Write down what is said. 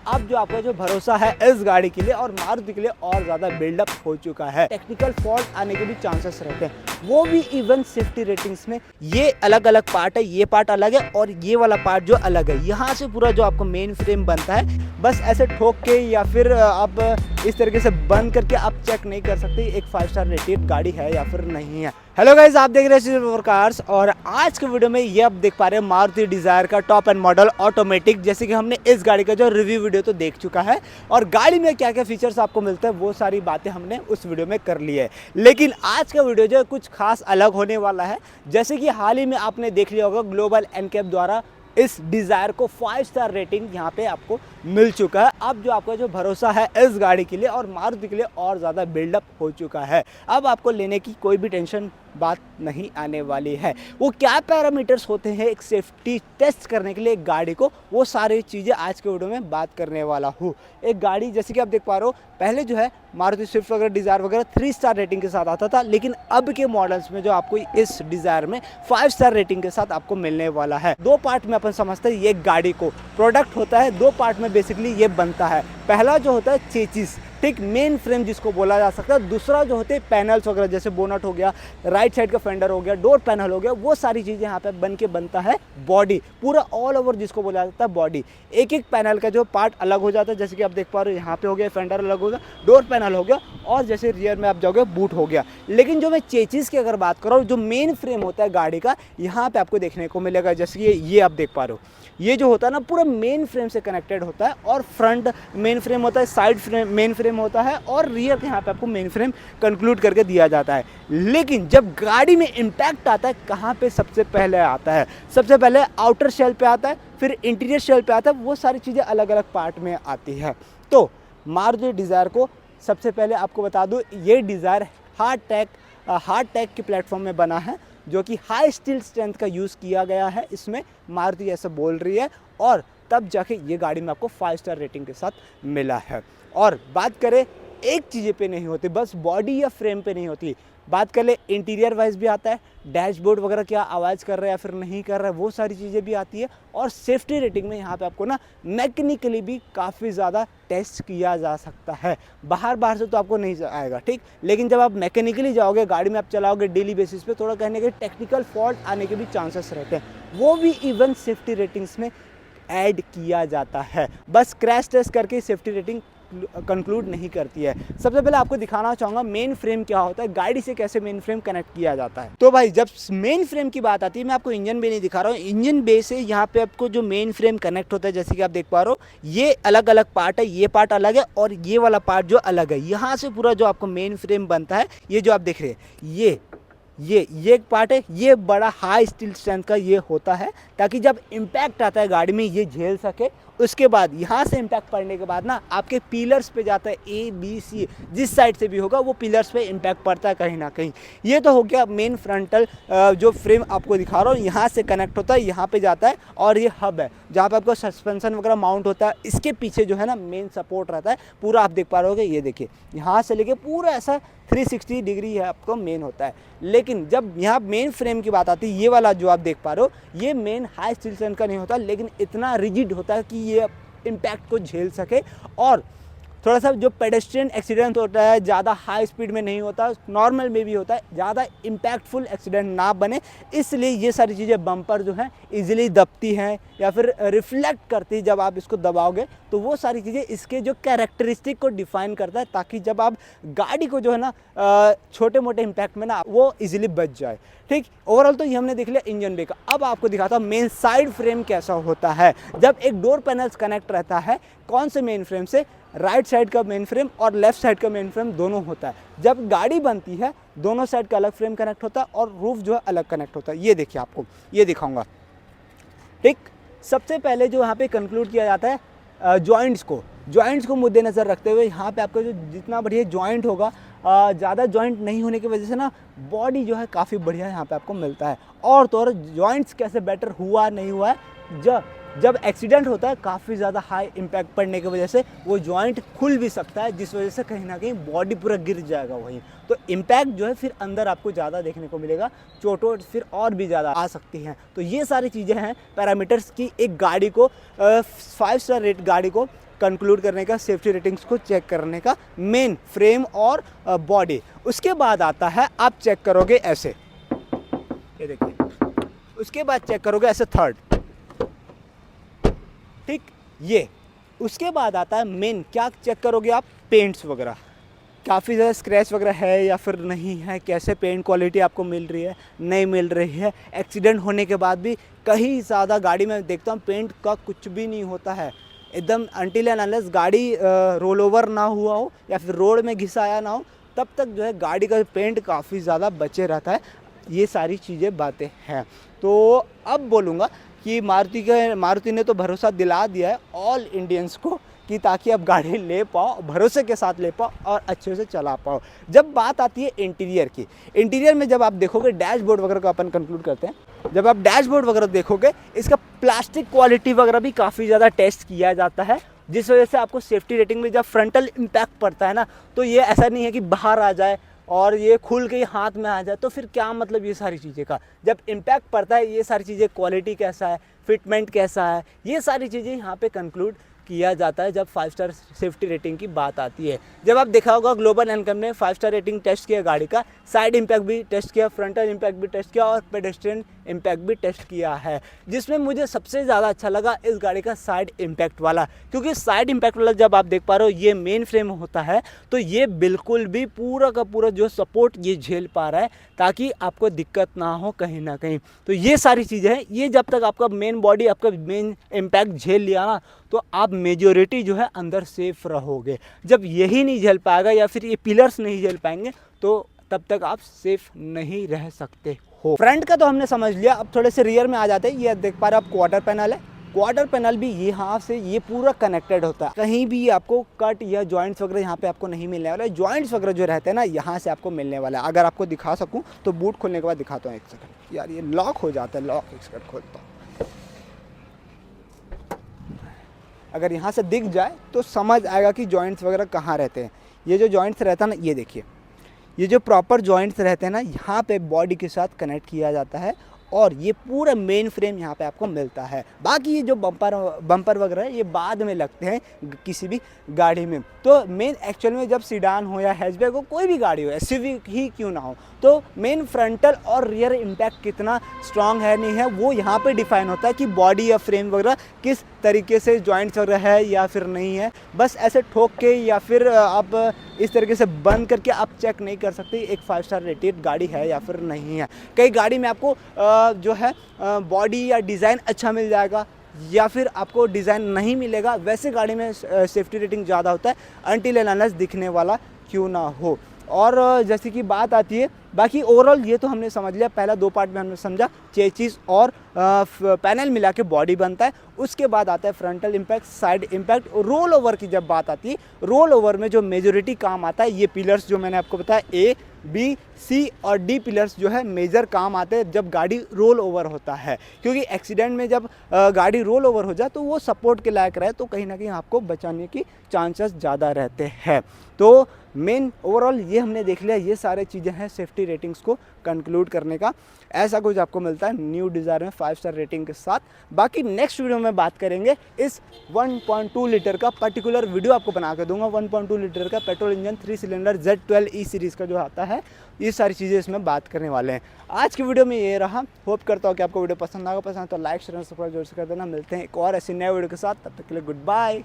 अब जो आपका जो भरोसा है इस गाड़ी के लिए और मारुति के लिए और ज़्यादा बिल्डअप हो चुका है। टेक्निकल फॉल्ट आने के भी चांसेस रहते हैं, वो भी इवन सेफ्टी रेटिंग्स में। ये अलग अलग पार्ट है, ये पार्ट अलग है और ये वाला पार्ट जो अलग है। यहाँ से पूरा जो आपको मेन फ्रेम बनता है, बस ऐसे ठोक के या फिर आप इस तरीके से बंद करके आप चेक नहीं कर सकते एक 5 स्टार रेटेड गाड़ी है या फिर नहीं है। हेलो गाइस, आप देख रहे हैं सिल्वर कार्स और आज के वीडियो में ये आप देख पा रहे हैं मारुति डिजायर का टॉप एंड मॉडल ऑटोमेटिक। जैसे कि हमने इस गाड़ी का जो रिव्यू वीडियो तो देख चुका है और गाड़ी में क्या क्या फीचर्स आपको मिलते हैं वो सारी बातें हमने उस वीडियो में कर ली है। लेकिन आज का वीडियो जो कुछ खास अलग होने वाला है। जैसे कि हाल ही में आपने देख लिया होगा ग्लोबल एनकैप द्वारा इस डिज़ायर को 5 स्टार रेटिंग यहाँ पे आपको मिल चुका है। अब जो आपका जो भरोसा है इस गाड़ी के लिए और मारुति के लिए और ज़्यादा बिल्डअप हो चुका है। अब आपको लेने की कोई भी टेंशन बात नहीं आने वाली है। वो क्या पैरामीटर्स होते हैं एक सेफ्टी टेस्ट करने के लिए एक गाड़ी को, वो सारी चीज़ें आज के वीडियो में बात करने वाला हूँ। एक गाड़ी जैसे कि आप देख पा रहे हो, पहले जो है मारुति स्विफ्ट वगैरह डिज़ायर वगैरह 3 स्टार रेटिंग के साथ आता था, लेकिन अब के मॉडल्स में जो आपको इस डिज़ायर में 5 स्टार रेटिंग के साथ आपको मिलने वाला है। दो पार्ट में अपन समझते हैं ये गाड़ी को प्रोडक्ट होता है, दो पार्ट में बेसिकली ये बनता है। पहला जो होता है चेसिस, ठीक मेन फ्रेम जिसको बोला जा सकता है। दूसरा जो होते हैं पैनल्स वगैरह, जैसे बोनट हो गया, राइट साइड का फेंडर हो गया, डोर पैनल हो गया, वो सारी चीज़ें यहाँ पे बन के बनता है बॉडी, पूरा ऑल ओवर जिसको बोला जाता है बॉडी। एक एक पैनल का जो पार्ट अलग हो जाता है, जैसे कि आप देख पा रहे हो यहाँ पे हो गया फेंडर अलग हो गया, डोर पैनल हो गया और जैसे रियर में आप जाओगे बूट हो गया। लेकिन जो मैं चेसिस की अगर बात करूँ, जो मेन फ्रेम होता है गाड़ी का, यहाँ पे आपको देखने को मिलेगा। जैसे कि ये आप देख पा रहे हो, ये जो होता है ना पूरा मेन फ्रेम से कनेक्टेड होता है और फ्रंट मेन फ्रेम होता है, साइड फ्रेम मेन फ्रेम होता है और रियर यहाँ पे आपको मेन फ्रेम कंक्लूड करके दिया जाता है। लेकिन जब गाड़ी में इम्पैक्ट आता है, कहाँ पे सबसे पहले आता है? सबसे पहले आउटर शेल पे आता है, फिर इंटीरियर शेल पे आता है। वो सारी चीज़ें अलग अलग पार्ट में आती है। तो मारुति डिज़ायर को सबसे पहले आपको बता दूँ, ये डिज़ायर हार्ड टैग के प्लेटफॉर्म में बना है, जो कि हाई स्टील स्ट्रेंथ का यूज़ किया गया है इसमें, मारुति ऐसा बोल रही है। और तब जाके ये गाड़ी में आपको 5 स्टार रेटिंग के साथ मिला है। और बात करें एक चीज़ पे नहीं होती, बस बॉडी या फ्रेम पे नहीं होती, बात कर ले इंटीरियर वाइज भी आता है, डैशबोर्ड वगैरह क्या आवाज़ कर रहा है या फिर नहीं कर रहा है, वो सारी चीज़ें भी आती है। और सेफ्टी रेटिंग में यहाँ पे आपको ना मैकेनिकली भी काफ़ी ज़्यादा टेस्ट किया जा सकता है। बाहर से तो आपको नहीं आएगा, ठीक, लेकिन जब आप मैकेनिकली जाओगे, गाड़ी में आप चलाओगे डेली बेसिस पे, थोड़ा कहने के टेक्निकल फॉल्ट आने के भी चांसेस रहते हैं, वो भी इवन सेफ्टी रेटिंग्स में ऐड किया जाता है। बस क्रैश टेस्ट करके सेफ्टी रेटिंग कंक्लूड नहीं करती है। सबसे पहले आपको दिखाना चाहूँगा मेन फ्रेम क्या होता है, गाड़ी से कैसे मेन फ्रेम कनेक्ट किया जाता है। तो भाई जब मेन फ्रेम की बात आती है, मैं आपको इंजन बे नहीं दिखा रहा हूँ, इंजन बे से यहाँ पे आपको जो मेन फ्रेम कनेक्ट होता है, जैसे कि आप देख पा रहे हो, ये अलग अलग पार्ट है, ये पार्ट अलग है और ये वाला पार्ट जो अलग है। यहाँ से पूरा जो आपको मेन फ्रेम बनता है, ये जो आप देख रहे हैं, ये एक पार्ट है, ये बड़ा हाई स्टील स्ट्रेंथ का ये होता है, ताकि जब इम्पैक्ट आता है गाड़ी में ये झेल सके। उसके बाद यहाँ से इम्पैक्ट पड़ने के बाद ना आपके पिलर्स पे जाता है, ए बी सी जिस साइड से भी होगा वो पिलर्स पे इम्पैक्ट पड़ता है कहीं ना कहीं। ये तो हो गया मेन फ्रंटल जो फ्रेम आपको दिखा रहा हूँ, यहाँ से कनेक्ट होता है, यहाँ पे जाता है और ये हब है जहाँ पे आपको सस्पेंशन वगैरह माउंट होता है। इसके पीछे जो है ना मेन सपोर्ट रहता है, पूरा आप देख पा रहे होगे, ये देखिए यहाँ से लेके पूरा ऐसा 360 डिग्री है आपको मेन होता है। लेकिन जब यहाँ मेन फ्रेम की बात आती है, ये वाला जो आप देख पा रहे हो, ये मेन हाई स्टील स्ट्रेंथ का नहीं होता, लेकिन इतना रिजिड होता है कि ये इम्पैक्ट को झेल सके। और थोड़ा सा जो पेडेस्ट्रियन एक्सीडेंट होता है, ज़्यादा हाई स्पीड में नहीं होता, नॉर्मल में भी होता है, ज़्यादा इम्पैक्टफुल एक्सीडेंट ना बने, इसलिए ये सारी चीज़ें बम्पर जो हैं इजीली दबती हैं या फिर रिफ्लेक्ट करती, जब आप इसको दबाओगे तो वो सारी चीज़ें इसके जो कैरेक्टरिस्टिक को डिफाइन करता है, ताकि जब आप गाड़ी को जो है ना छोटे मोटे इम्पैक्ट में ना वो इजीली बच जाए। ठीक, ओवरऑल तो ये हमने देख लिया इंजन बे का। अब आपको दिखाता हूँ मेन साइड फ्रेम कैसा होता है। जब एक डोर पैनल्स कनेक्ट रहता है, कौन से मेन फ्रेम से? राइट साइड का मेन फ्रेम और लेफ्ट साइड का मेन फ्रेम दोनों होता है। जब गाड़ी बनती है दोनों साइड का अलग फ्रेम कनेक्ट होता है और रूफ जो है अलग कनेक्ट होता है। ये देखिए, आपको ये दिखाऊंगा। ठीक, सबसे पहले जो यहाँ पे कंक्लूड किया जाता है जॉइंट्स को मुद्देनज़र रखते हुए, यहाँ पे आपका जो जितना बढ़िया जॉइंट होगा, ज़्यादा जॉइंट नहीं होने की वजह से ना बॉडी जो है काफ़ी बढ़िया यहाँ पे आपको मिलता है। और तो और जॉइंट्स कैसे बेटर हुआ नहीं हुआ है, जब एक्सीडेंट होता है काफ़ी ज़्यादा हाई इम्पैक्ट पड़ने की वजह से वो जॉइंट खुल भी सकता है, जिस वजह से कहीं ना कहीं बॉडी पूरा गिर जाएगा वहीं। तो इम्पैक्ट जो है फिर अंदर आपको ज़्यादा देखने को मिलेगा, चोट फिर और भी ज़्यादा आ सकती हैं। तो ये सारी चीज़ें हैं पैरामीटर्स की एक गाड़ी को 5 स्टार रेट गाड़ी को कंक्लूड करने का, सेफ्टी रेटिंग्स को चेक करने का मेन फ्रेम और बॉडी। उसके बाद आता है आप चेक करोगे ऐसे, ये देखिए, उसके बाद चेक करोगे ऐसे थर्ड, ठीक ये। उसके बाद आता है मेन, क्या चेक करोगे आप, पेंट्स वगैरह, काफ़ी ज़्यादा स्क्रैच वगैरह है या फिर नहीं है, कैसे पेंट क्वालिटी आपको मिल रही है, नहीं मिल रही है। एक्सीडेंट होने के बाद भी कहीं ज़्यादा गाड़ी में देखता हूँ पेंट का कुछ भी नहीं होता है एकदम, अनटिल एंड अनलेस गाड़ी रोल ओवर ना हुआ हो या फिर रोड में घिसाया ना हो, तब तक जो है गाड़ी का पेंट काफ़ी ज़्यादा बचे रहता है। ये सारी चीज़ें बातें हैं। तो अब बोलूँगा कि मारुति ने तो भरोसा दिला दिया है ऑल इंडियंस को कि ताकि आप गाड़ी ले पाओ, भरोसे के साथ ले पाओ और अच्छे से चला पाओ। जब बात आती है इंटीरियर की, इंटीरियर में जब आप देखोगे डैशबोर्ड वगैरह को अपन कंक्लूड करते हैं, जब आप डैशबोर्ड वगैरह देखोगे इसका प्लास्टिक क्वालिटी वगैरह भी काफ़ी ज़्यादा टेस्ट किया जाता है, जिस वजह से आपको सेफ्टी रेटिंग में जब फ्रंटल इम्पैक्ट पड़ता है ना, तो ये ऐसा नहीं है कि बाहर आ जाए और ये खुल के हाथ में आ जाए, तो फिर क्या मतलब ये सारी चीज़ें का। जब इम्पैक्ट पड़ता है ये सारी चीज़ें, क्वालिटी कैसा है, फिटमेंट कैसा है, ये सारी चीज़ें यहाँ पे कंक्लूड किया जाता है जब 5 स्टार सेफ्टी रेटिंग की बात आती है। जब आप देखा होगा ग्लोबल एनकम ने 5 स्टार रेटिंग टेस्ट किया गाड़ी का, साइड इम्पैक्ट भी टेस्ट किया, फ्रंटल इम्पैक्ट भी टेस्ट किया और पेडेस्ट्रियन इम्पैक्ट भी टेस्ट किया है, जिसमें मुझे सबसे ज़्यादा अच्छा लगा इस गाड़ी का साइड इम्पैक्ट वाला। क्योंकि साइड इम्पैक्ट वाला जब आप देख पा रहे हो ये मेन फ्रेम होता है, तो ये बिल्कुल भी पूरा का पूरा जो सपोर्ट ये झेल पा रहा है ताकि आपको दिक्कत ना हो कहीं ना कहीं। तो ये सारी चीज़ें हैं, ये जब तक आपका मेन बॉडी आपका मेन इम्पैक्ट झेल लिया ना, तो आप मेजॉरिटी जो है अंदर सेफ रहोगे। जब यही नहीं झेल पाएगा या फिर ये पिलर्स नहीं झेल पाएंगे, तो तब तक आप सेफ नहीं रह सकते हो। फ्रंट का तो हमने समझ लिया, अब थोड़े से रियर में आ जाते हैं। ये देख पा रहे हो आप क्वार्टर पैनल है, क्वार्टर पैनल भी यहाँ से ये पूरा कनेक्टेड होता है, कहीं भी आपको कट या जॉइंट्स वगैरह यहाँ पे आपको नहीं मिलने वाला है। जॉइंट्स वगैरह जो रहते हैं ना, यहाँ से आपको मिलने वाला है। अगर आपको दिखा सकूँ तो बूट खोलने के बाद दिखाता हूँ, एक सेकंड यार, ये लॉक हो जाता है, लॉक एक सेकंड खोलता हूँ। अगर यहाँ से दिख जाए तो समझ आएगा कि जॉइंट्स वगैरह कहाँ रहते हैं। ये जो जॉइंट्स रहता है ना, ये देखिए, ये जो प्रॉपर जॉइंट्स रहते हैं ना, यहाँ पे बॉडी के साथ कनेक्ट किया जाता है और ये पूरा मेन फ्रेम यहाँ पे आपको मिलता है। बाकी ये जो बम्पर वगैरह है ये बाद में लगते हैं किसी भी गाड़ी में। तो मेन एक्चुअल में जब सीडान हो या हैचबैक हो, कोई भी गाड़ी हो, एसयूवी ही क्यों ना हो, तो मेन फ्रंटल और रियर इम्पैक्ट कितना स्ट्रांग है नहीं है वो यहाँ पे डिफाइन होता है कि बॉडी या फ्रेम वगैरह किस तरीके से जॉइंट्स वगैरह है या फिर नहीं है। बस ऐसे ठोक के या फिर आप इस तरीके से बंद करके आप चेक नहीं कर सकते एक 5 स्टार रेटेड गाड़ी है या फिर नहीं है। कई गाड़ी में आपको जो है बॉडी या डिज़ाइन अच्छा मिल जाएगा या फिर आपको डिज़ाइन नहीं मिलेगा, वैसे गाड़ी में सेफ्टी रेटिंग ज़्यादा होता है अनटिल एंड अनलेस दिखने वाला क्यों ना हो। और जैसे कि बात आती है, बाकी ओवरऑल ये तो हमने समझ लिया, पहला 2 पार्ट में हमने समझा, चेसिस और पैनल मिला के बॉडी बनता है। उसके बाद आता है frontal impact, side impact. Roll over की जब बात आती है, रोल ओवर में जो मेजॉरिटी काम आता है, ये पिलर्स जो मैंने आपको बताया A, B, C और D पिलर्स जो है मेजर काम आते हैं जब गाड़ी रोल ओवर होता है। क्योंकि एक्सीडेंट में जब गाड़ी रोल ओवर हो जाए तो वो सपोर्ट के लायक रहे, तो कहीं ना कहीं आपको बचाने की चांसेस ज़्यादा रहते हैं। तो मेन ओवरऑल ये हमने देख लिया, ये सारे चीज़ें हैं सेफ्टी रेटिंग्स को कंक्लूड करने का। ऐसा कुछ आपको मिलता है न्यू डिज़ायर में 5 स्टार रेटिंग के साथ। बाकी नेक्स्ट वीडियो में बात करेंगे इस 1.2 लीटर का, पर्टिकुलर वीडियो आपको बना के दूंगा। 1.2 लीटर का petrol engine 3 cylinder Z12E series का जो आता है, ये सारी चीज़ें इसमें बात करने वाले हैं। आज की वीडियो में ये रहा, होप करता हूँ कि आपको वीडियो पसंद आएगा। पसंद तो लाइक शेयर सब्सक्राइब जरूर से कर देना। मिलते हैं एक और ऐसी नए वीडियो के साथ, तब तक के लिए गुड बाय।